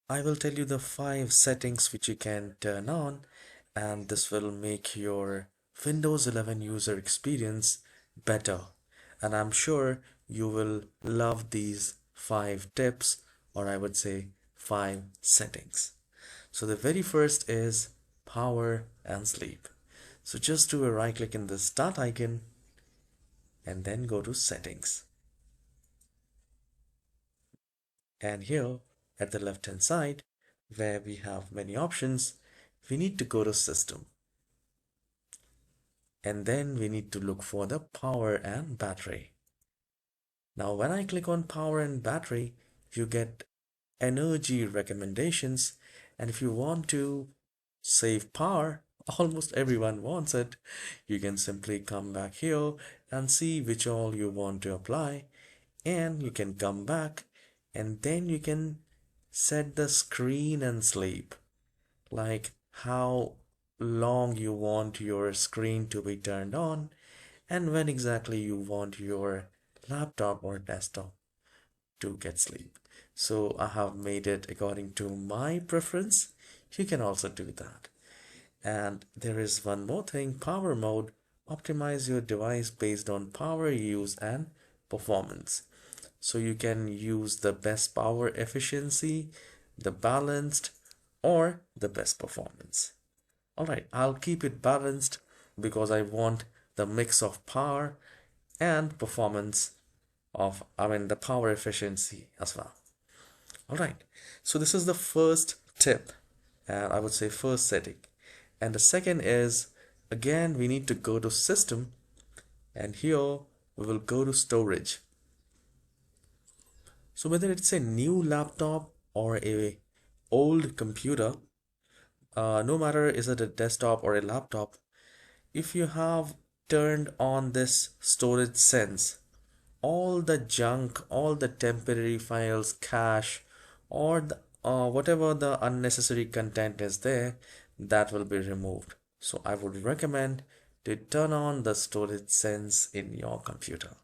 I will tell you the 5 settings which you can turn on, and this will make your Windows 11 user experience better. And I'm sure you will love these 5 tips, or I would say 5 settings. So the very first is power and sleep. So just do a right click in the start icon and then go to settings. And here at the left hand side, where we have many options, we need to go to system. And then we need to look for the power and battery. Now when I click on power and battery, you get energy recommendations. And if you want to save power, almost everyone wants it, you can simply come back here and see which all you want to apply, and you can come back and then you can set the screen and sleep, like how long you want your screen to be turned on and when exactly you want your laptop or desktop to get sleep. So I have made it according to my preference. You can also do that. And there is one more thing, power mode. Optimize your device based on power use and performance. So you can use the best power efficiency, the balanced, or the best performance. All right, I'll keep it balanced because I want the mix of power and performance of, the power efficiency as well. All right, so this is the first tip, and I would say first setting. And the second is, again, we need to go to system, and here we will go to storage. So whether it's a new laptop or a old computer, no matter is it a desktop or a laptop, if you have turned on this storage sense, all the junk, all the temporary files, cache, or whatever the unnecessary content is there, that will be removed. So I would recommend to turn on the storage sense in your computer.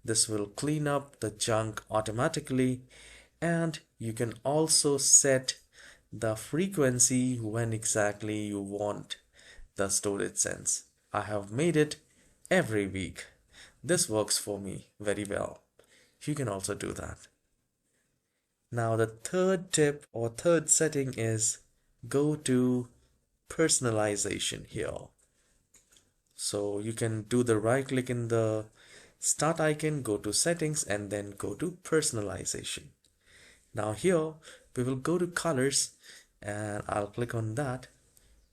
This will clean up the junk automatically, and you can also set the frequency when exactly you want the storage sense. I have made it every week. This works for me very well. You can also do that. Now the third tip or third setting is go to personalization here. So you can do the right click in the start icon, go to settings, and then go to personalization. Now here we will go to colors, and I'll click on that.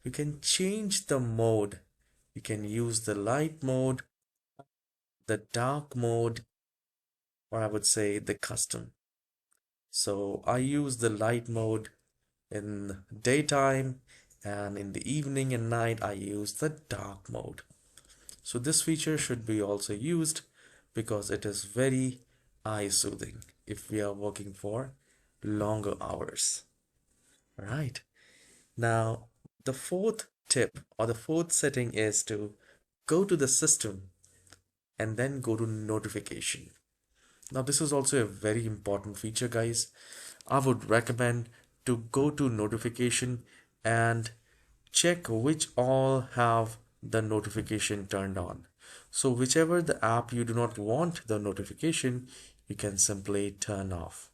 You can change the mode. You can use the light mode, the dark mode, or I would say the custom. So I use the light mode in daytime, and in the evening and night I use the dark mode. So this feature should be also used because it is very eye soothing if we are working for longer hours. All right. Now, the fourth tip or the fourth setting is to go to the system and then go to notification. Now, this is also a very important feature, guys. I would recommend to go to notification and check which all have the notification turned on. So whichever the app you do not want the notification, you can simply turn off.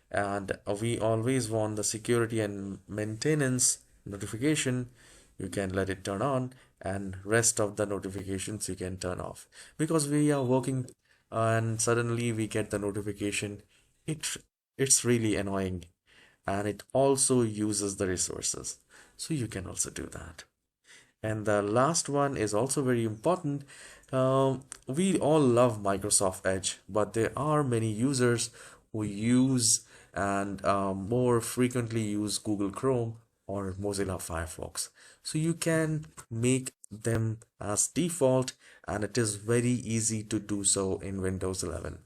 And we always want the security and maintenance notification. You can let it turn on, and rest of the notifications you can turn off, because we are working and suddenly we get the notification. It's really annoying, and it also uses the resources, so you can also do that. And the last one is also very important. We all love Microsoft Edge, but there are many users who use and more frequently use Google Chrome or Mozilla Firefox. So you can make them as default, and it is very easy to do so in Windows 11.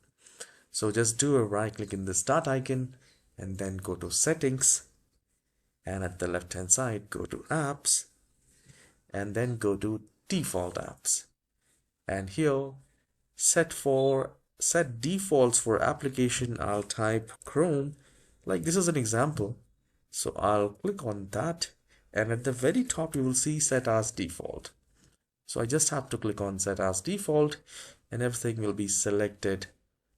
So just do a right click in the start icon and then go to settings, and at the left hand side go to apps and then go to default apps, and here set defaults for application. I'll type Chrome, like this is an example. So I'll click on that, and at the very top you will see set as default. So I just have to click on set as default, and everything will be selected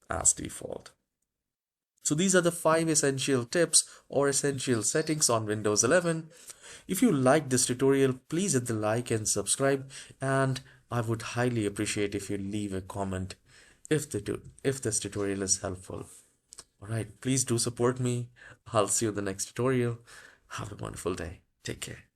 as default. So these are the 5 essential tips or essential settings on Windows 11. If you like this tutorial, please hit the like and subscribe, and I would highly appreciate if you leave a comment if this tutorial is helpful. Alright, please do support me. I'll see you in the next tutorial. Have a wonderful day. Take care.